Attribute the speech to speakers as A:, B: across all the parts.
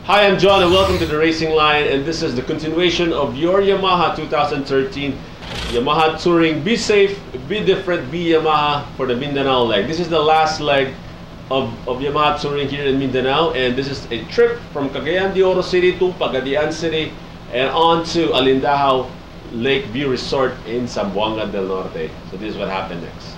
A: Hi, I'm John and welcome to the Racing Line, and this is the continuation of your Yamaha 2013 Yamaha Touring Be Safe, Be Different, Be Yamaha for the Mindanao leg. This is the last leg of Yamaha Touring here in Mindanao, and this is a trip from Cagayan de Oro City to Pagadian City and on to Alindahao Lakeview Resort in Zamboanga del Norte. So this is what happened next.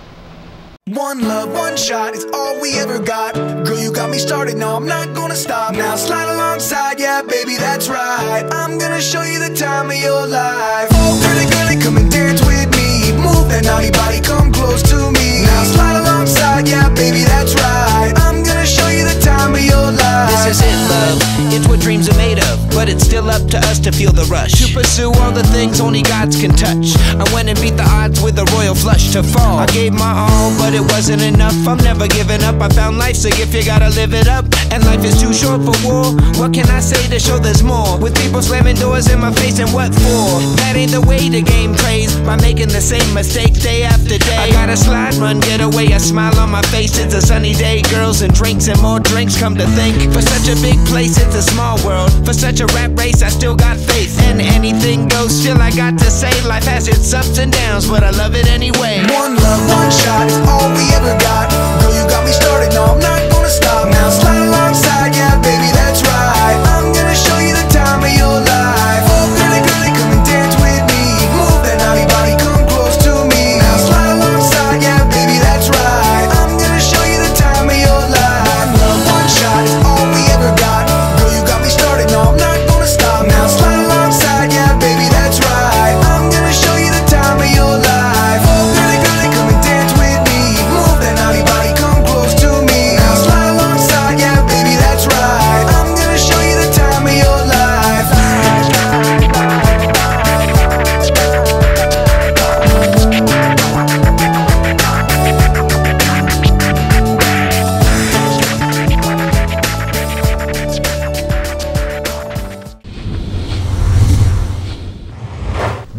B: One love, one shot is all we ever got. Girl, you got me started, no, I'm not gonna stop. Now slide alongside, yeah, baby, that's right. I'm gonna show you the time of your life. Oh, girly, girly, come and dance with me. Move that naughty body, come close to me. Now slide alongside, yeah, baby, that's right. I'm gonna show you the time of your life.
C: This is it, love, it's what dreams are made of. But it's still up to us to feel the rush, to pursue all the things only gods can touch. I went and beat the odds with a royal flush to fall. I gave my all, but it wasn't enough. I'm never giving up. I found life's a gift, you gotta live it up. And life is too short for war. What can I say to show there's more? With people slamming doors in my face, and what for? That ain't the way the game plays, by making the same mistake day after day. I got a slide, run, get away, a smile on my face. It's a sunny day, girls and drinks and more drinks. Come to think, for such a big place, it's a small world. For such a rap race, I still got faith. And anything goes, still I got to say, life has its ups and downs, but I love it anyway.
B: One love, one shot is all we ever got. Girl, you got me started, no, I'm not gonna stop. Now slide alongside, yeah, baby, that's right. I'm gonna show you the time of your life. Oh, girly, girly, come and dance with me. Move that naughty body, come close to me. Now slide alongside, yeah, baby, that's right. I'm gonna show you the time of your life. One love, one shot is all we ever got. Girl, you got me started, no, I'm not gonna stop. Now slide alongside, yeah, baby, that's right. I'm gonna show you the time of your life. Oh, girly, girly, come and dance with me. Move that naughty body, come close to me. Now slide alongside, yeah, baby, that's right. I'm gonna show you the time of your life.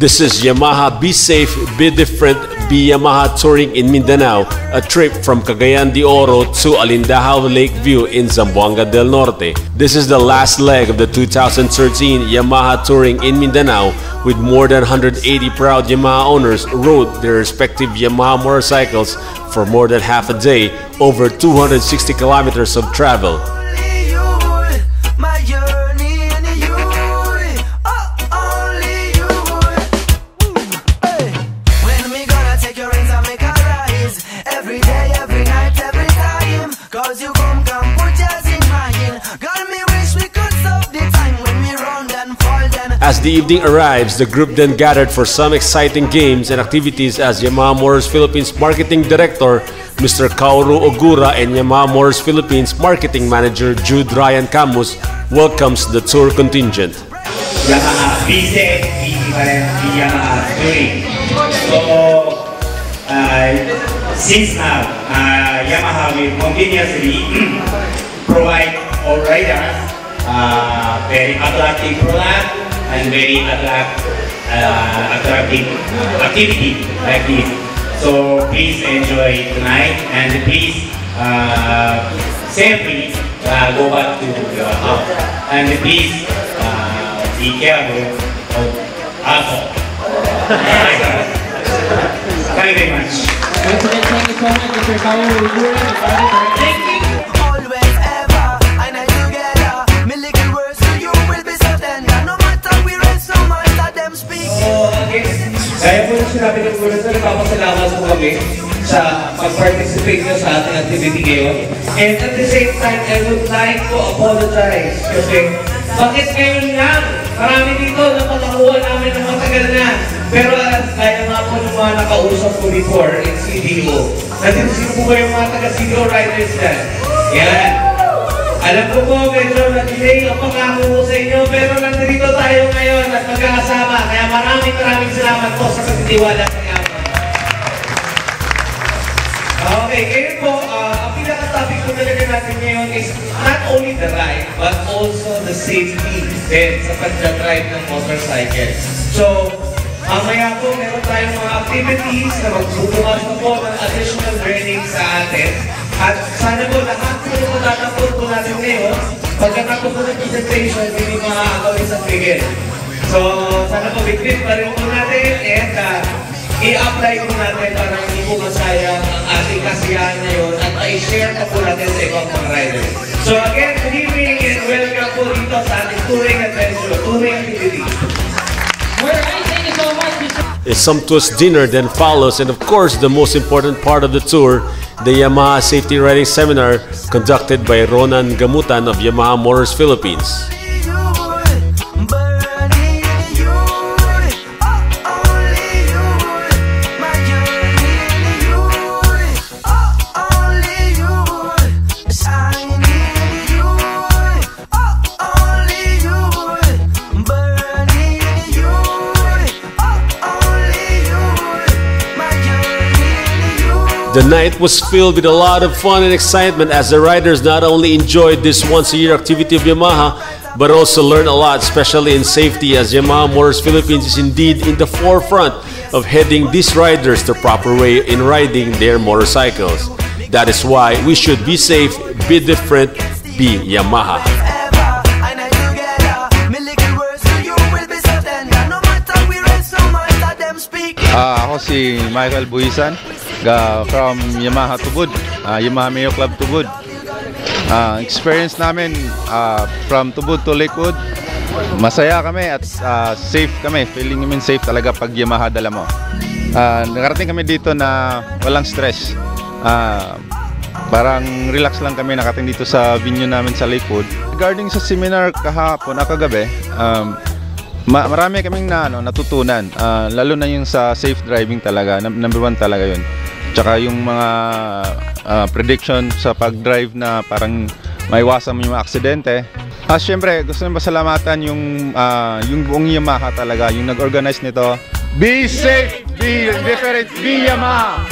A: This is Yamaha Be Safe, Be Different, Be Yamaha Touring in Mindanao, a trip from Cagayan de Oro to Alindahao Lakeview in Zamboanga del Norte. This is the last leg of the 2013 Yamaha Touring in Mindanao, with more than 180 proud Yamaha owners rode their respective Yamaha motorcycles for more than half a day, over 260 kilometers of travel. As the evening arrives, the group then gathered for some exciting games and activities as Yamaha Motors Philippines Marketing Director Mr. Kaoru Ogura and Yamaha Motors Philippines Marketing Manager Jude Ryan Camus welcomes the tour contingent.
D: Yamaha Be Safe, Be Different, Be Yamaha Touring. So, since now, Yamaha will continuously provide all riders very attractive product and very attractive activity like this. So please enjoy tonight, and please safely go back to your house, and please be careful of alcohol. Thank you very much.
E: Once again, thank you so much, Mr. Kaoru Ogura. Thank you.
B: Always, ever, and I together. Me little words to you will be so tender. No matter we raise, no matter them speak.
D: Okay. Kaya po sinabi ng Guru, sir, nagpapasalamat po kami sa pag-participate nyo sa ating activity ngayon. And at the same time, I would like to apologize kasi bakit ngayon lang? Marami dito na patakuhan namin ng matagal na. Pero kaya nga po ng mga nakausap ko before in CDO. Nandito sino po ba yung mga taga-CDO riders dyan? Yan. Alam ko po, medyo na-delay ang pangako ko sa inyo, pero nandito tayo ngayon at magkakasama. Kaya maraming salamat po sa pagtitiwala sa inyo. Okay, ngayon po, ang pinaka-topic po talaga natin ngayon is not only the ride, but also the safety din sa pag-drive ng motorcycle. So, mamaya po, meron tayong mga activities na magbubukas na po ng additional learning sa atin. At sana po lahat po yung matatapos po natin ngayon, pagkatapos po ng presentation, hindi makakawin sa trigger. So, sana po big-big pa rin po natin and i-apply po natin para hindi po masayang ang ating kasiyahan ngayon at i-share pa po natin sa ibang mga rider. So again, good evening and welcome po dito sa ating touring adventure, touring activity.
E: Alright, thank you so much, Mr.
A: A sumptuous dinner then follows, and of course, the most important part of the tour, the Yamaha Safety Riding Seminar conducted by Ronan Gamutan of Yamaha Motors Philippines. The night was filled with a lot of fun and excitement as the riders not only enjoyed this once-a-year activity of Yamaha, but also learned a lot, especially in safety, as Yamaha Motors Philippines is indeed in the forefront of heading these riders the proper way in riding their motorcycles. That is why we should be safe, be different, be Yamaha.
F: Ako si Michael Buisan from Yamaha Tubod, Yamaha Mayo Club Tubod. Experience namin from Tubod to Lakewood, masaya kami at safe kami. Feeling namin safe talaga pag Yamaha dala mo. Nakarating kami dito na walang stress. Parang relax lang kami nakating dito sa venue namin sa Lakewood. Regarding sa seminar kahapon, kagabi, marami kaming natutunan, lalo na yung sa safe driving talaga, number one talaga yun. Tsaka yung mga prediction sa pag-drive na parang maiwasan mo yung mga aksidente. Siyempre, gusto nang pasalamatan yung buong Yamaha talaga, yung nag-organize nito. Be safe, be different, be Yamaha!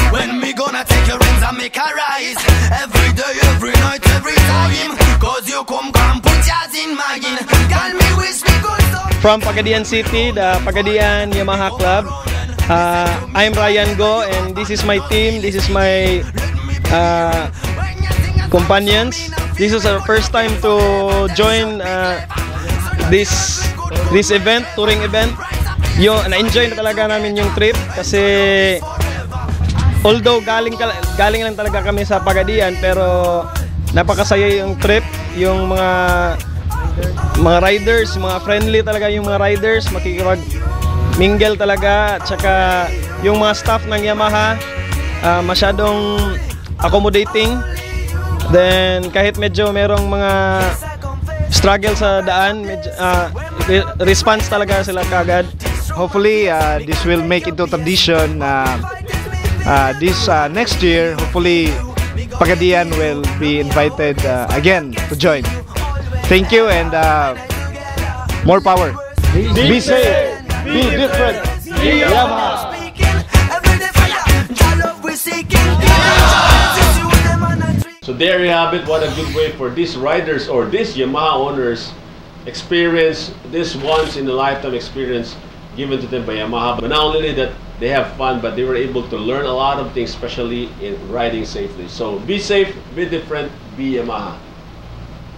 B: When me gonna take your hands and make a rise every day, every night, every time. Cause you come put yours in mine. Girl, me wish me could stop.
G: From Pagadian City, the Pagadian Yamaha Club. I'm Ryan Go and this is my team. This is my companions. This is our first time to join this event, touring event. Na-enjoy na talaga namin yung trip kasi although galing lang talaga kami sa Pagadian, pero napakasaya yung trip, yung mga riders, mga friendly talaga yung mga riders, makikipag-mingle talaga, at saka yung mga staff ng Yamaha masyadong accommodating. Then kahit medyo merong mga struggle sa daan, response talaga sila kagad.
H: Hopefully this will make into tradition. This next year, hopefully Pagadian will be invited again to join. Thank you and more power. Be safe, be different, be Yamaha.
A: So there you have it. What a good way for these riders or these Yamaha owners experience this once in a lifetime experience given to them by Yamaha. But not only that they have fun, but they were able to learn a lot of things, especially in riding safely. So be safe, be different, be Yamaha.